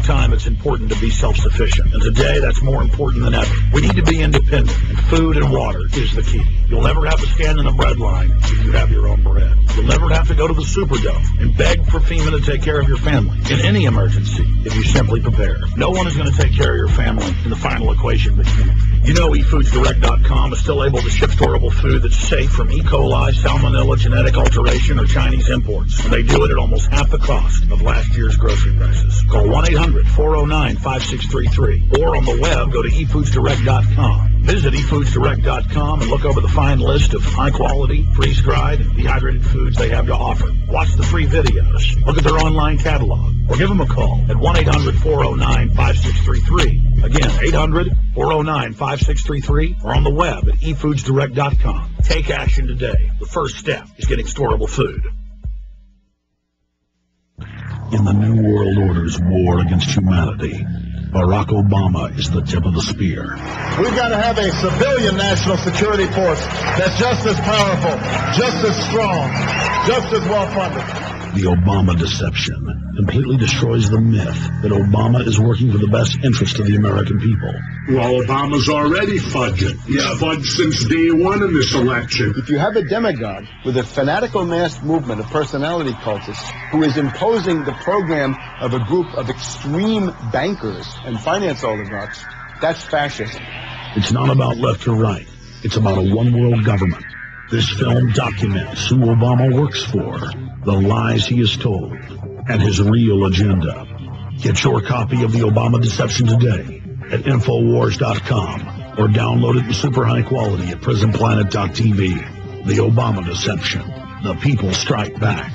time, it's important to be self-sufficient. And today, that's more important than ever. We need to be independent, and food and water is the key. You'll never have to stand in the bread line if you have your own bread. You'll never have to go to the Superdome and beg for FEMA to take care of your family in any emergency if you simply prepare. No one is going to take care of your family in the final equation but you. You know eFoodsDirect.com is still able to ship storable food that's safe from E. coli, salmonella, genetic alteration, or Chinese imports. And they do it at almost half the cost of last year's grocery prices. Call 1-800-409-5633 or on the web, go to eFoodsDirect.com. Visit eFoodsDirect.com and look over the fine list of high-quality, freeze-dried, and dehydrated foods they have to offer. Watch the free videos, look at their online catalog, or give them a call at 1-800-409-5633. Again, 800-409-5633 or on the web at eFoodsDirect.com. Take action today. The first step is getting storable food. In the New World Order's war against humanity, Barack Obama is the tip of the spear. We've got to have a civilian national security force that's just as powerful, just as strong, just as well-funded. The Obama deception completely destroys the myth that Obama is working for the best interest of the American people. Well, Obama's already fudging. He's fudged since day one in this election. If you have a demagogue with a fanatical mass movement of personality cultists who is imposing the program of a group of extreme bankers and finance oligarchs, that's fascism. It's not about left or right. It's about a one-world government. This film documents who Obama works for, the lies he has told, and his real agenda. Get your copy of The Obama Deception today at Infowars.com or download it in super high quality at PrisonPlanet.tv. The Obama Deception. The people strike back.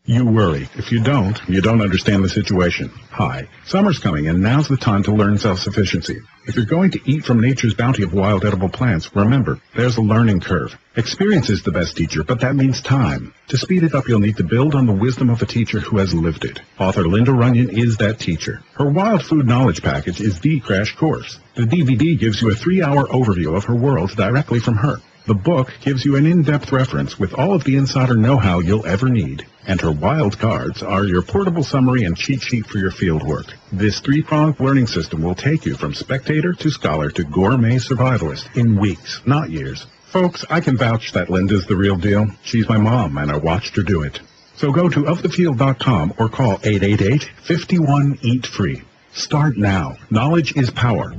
You worry. If you don't understand the situation. Hi, summer's coming, and now's the time to learn self-sufficiency. If you're going to eat from nature's bounty of wild edible plants, remember, there's a learning curve. Experience is the best teacher, but that means time. To speed it up, you'll need to build on the wisdom of a teacher who has lived it. Author Linda Runyon is that teacher. Her Wild Food Knowledge Package is the crash course. The DVD gives you a 3-hour overview of her world directly from her. The book gives you an in-depth reference with all of the insider know-how you'll ever need. And her wild cards are your portable summary and cheat sheet for your fieldwork. This 3-pronged learning system will take you from spectator to scholar to gourmet survivalist in weeks, not years. Folks, I can vouch that Linda's the real deal. She's my mom, and I watched her do it. So go to ofthefield.com or call 888-51-EAT-FREE. Start now. Knowledge is power.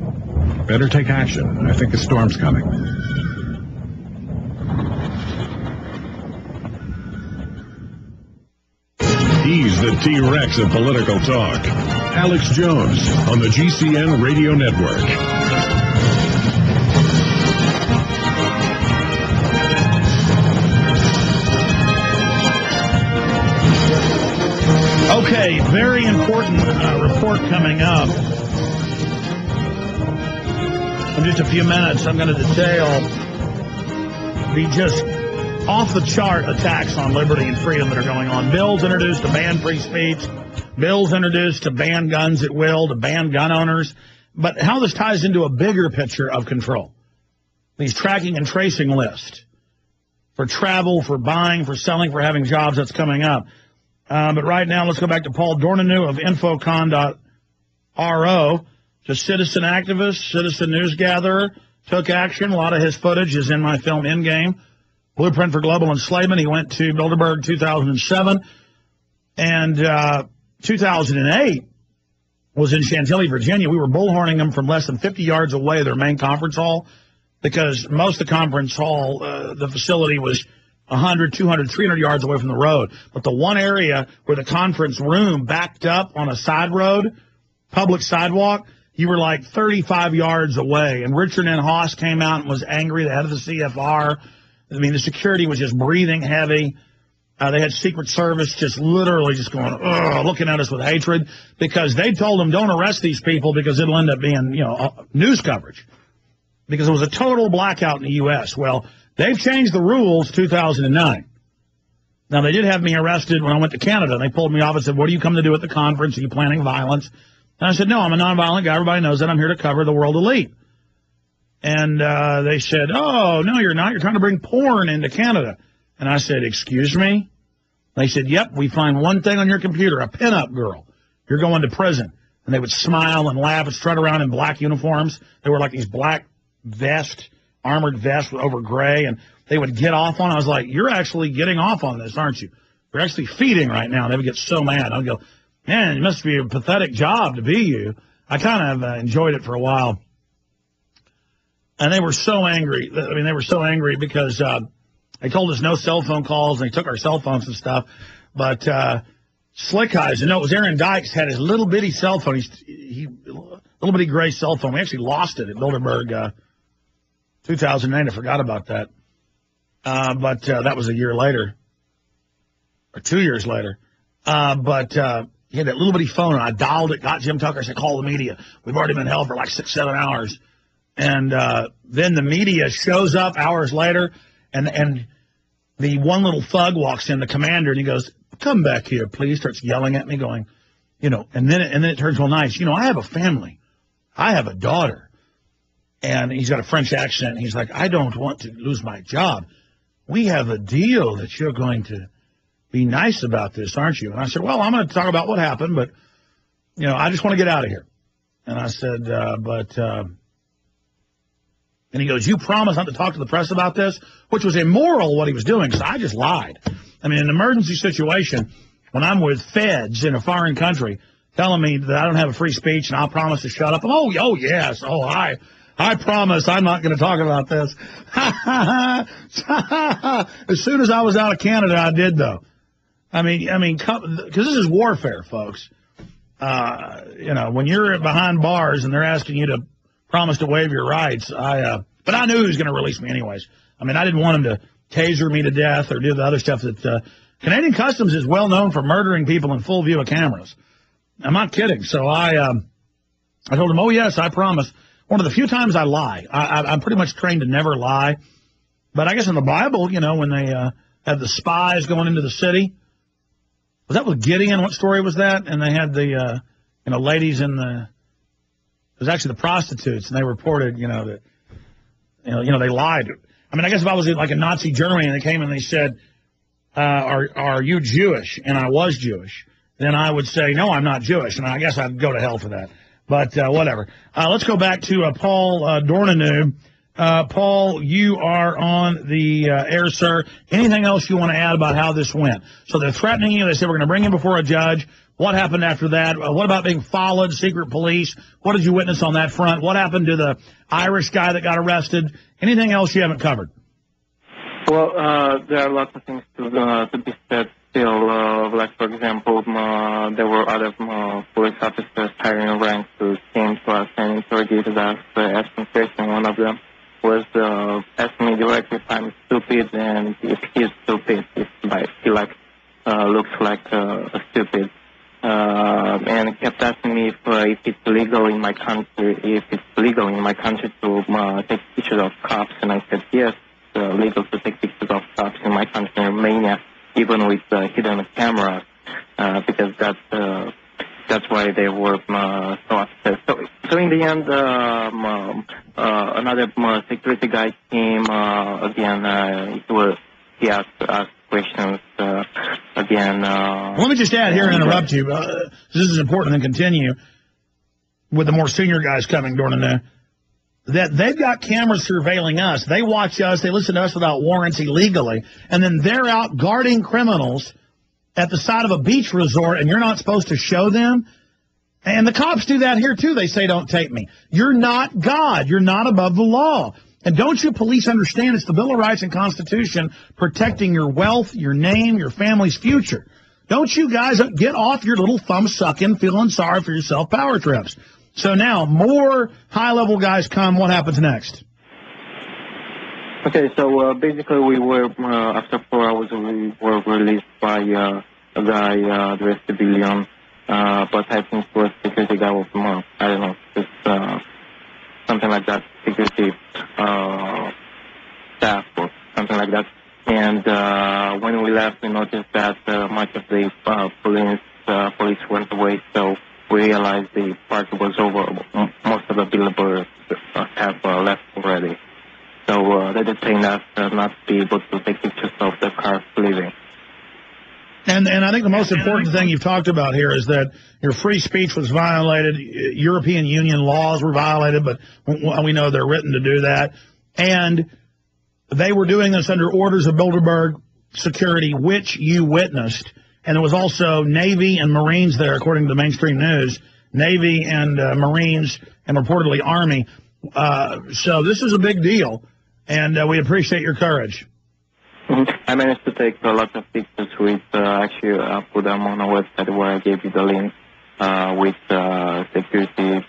Better take action. I think a storm's coming. He's the T-Rex of political talk. Alex Jones on the GCN Radio Network. Okay, very important report coming up. In just a few minutes, I'm going to detail the just off-the-chart attacks on liberty and freedom that are going on. Bills introduced to ban free speech. Bills introduced to ban guns at will, to ban gun owners. But how this ties into a bigger picture of control. These tracking and tracing lists for travel, for buying, for selling, for having jobs, that's coming up. But right now, let's go back to Paul Dornanu of Infocon.ro. Just citizen activist, citizen news gatherer, took action. A lot of his footage is in my film Endgame. Blueprint for Global Enslavement. He went to Bilderberg 2007. And 2008 was in Chantilly, Virginia. We were bullhorning them from less than 50 yards away, their main conference hall, because most of the conference hall, the facility was 100, 200, 300 yards away from the road. But the one area where the conference room backed up on a side road, public sidewalk, you were like 35 yards away. And Richard N. Haas came out and was angry, the head of the CFR. I mean, the security was just breathing heavy. They had Secret Service just literally just going, ugh, looking at us with hatred, because they told them, don't arrest these people because it'll end up being, news coverage. Because it was a total blackout in the U.S. Well, they've changed the rules 2009. Now, they did have me arrested when I went to Canada. They pulled me off and said, what do you come to do at the conference? Are you planning violence? And I said, no, I'm a nonviolent guy. Everybody knows that. I'm here to cover the world elite. And they said, oh, no, you're not. You're trying to bring porn into Canada. And I said, excuse me? They said, yep, we find one thing on your computer, a pinup girl. you're going to prison. And they would smile and laugh and strut around in black uniforms. They were like these black vests, armored vests over gray, and they would get off on it. I was like, you're actually getting off on this, aren't you? You're actually feeding right now. And they would get so mad. I would go, man, it must be a pathetic job to be you. I kind of enjoyed it for a while. And they were so angry. I mean, they were so angry because they told us no cell phone calls, and they took our cell phones and stuff. But Slick Eyes, it was Aaron Dykes, had his little bitty cell phone. He little bitty gray cell phone. We actually lost it at Bilderberg 2009. I forgot about that. But that was a year later, or 2 years later. But he had that little bitty phone, and I dialed it, got Jim Tucker, I said, call the media. We've already been held for like 6-7 hours. And then the media shows up hours later, and the one little thug walks in, the commander, and he goes, come back here, please. Starts yelling at me, going, and then it turns real nice. I have a family. I have a daughter. And he's got a French accent. He's like, I don't want to lose my job. We have a deal that you're going to be nice about this, aren't you? And I said, well, I'm going to talk about what happened, but, I just want to get out of here. And I said, and he goes, you promise not to talk to the press about this? Which was immoral what he was doing, because I just lied. I mean, in an emergency situation, when I'm with feds in a foreign country telling me that I don't have a free speech and I'll promise to shut up, yes, I promise I'm not going to talk about this. As soon as I was out of Canada, I did, though. I mean, because this is warfare, folks. When you're behind bars and they're asking you to promise to waive your rights, but I knew he was going to release me anyways. I mean, I didn't want him to taser me to death or do the other stuff that Canadian Customs is well known for murdering people in full view of cameras. I'm not kidding. So I told him, oh, yes, I promise. One of the few times I lie. I'm pretty much trained to never lie. But I guess in the Bible, when they had the spies going into the city, was that with Gideon? What story was that? And they had the, ladies in the, it was actually the prostitutes, and they reported, that, they lied. I mean, I guess if I was like in Nazi Germany and they came and they said, are you Jewish? And I was Jewish. Then I would say, no, I'm not Jewish. And I guess I'd go to hell for that. But whatever. Let's go back to Paul Dornanu. Paul, you are on the air, sir. Anything else you want to add about how this went? So they're threatening you. They said, we're going to bring him before a judge. What happened after that? What about being followed, secret police? What did you witness on that front? What happened to the Irish guy that got arrested? Anything else you haven't covered? Well, there are lots of things to be said still. Like, for example, there were other police officers higher in ranks who came to us and interrogated us as confessing. One of them was asking me directly if I'm stupid and if he's stupid, if he looks like a stupid. And kept asking me if it's legal in my country, to take pictures of cops, and I said yes, it's legal to take pictures of cops in my country, in Romania, even with hidden cameras, because that's why they were so upset. So in the end, another security guy came again. He asked questions again. Let me just add here and interrupt you. This is important, and continue with the more senior guys coming, Dornan. That they've got cameras surveilling us. They watch us. They listen to us without warrants illegally. And then they're out guarding criminals at the side of a beach resort, and you're not supposed to show them. And the cops do that here, too. They say, don't tape me. You're not God. You're not above the law. And don't you police understand it's the Bill of Rights and Constitution protecting your wealth, your name, your family's future? Don't you guys get off your little thumb-sucking, feeling sorry for yourself power trips? So now, more high-level guys come. What happens next? Okay, so basically we were, after 4 hours, we were released by a guy addressed civilian, but I think it was security guy of more, I don't know, just something like that, security staff or something like that. And when we left, we noticed that much of the police went away, so we realized the party was over. Most of the billboards have left already. So they detained us not to be able to take pictures of the cars leaving. And I think the most important thing you've talked about here is that your free speech was violated. European Union laws were violated, but we know they're written to do that. And they were doing this under orders of Bilderberg security, which you witnessed. And there was also Navy and Marines there, according to the mainstream news. Navy and Marines and reportedly Army. So this is a big deal, and we appreciate your courage. I managed to take a lot of pictures with, actually, I put them on a website where I gave you the link with security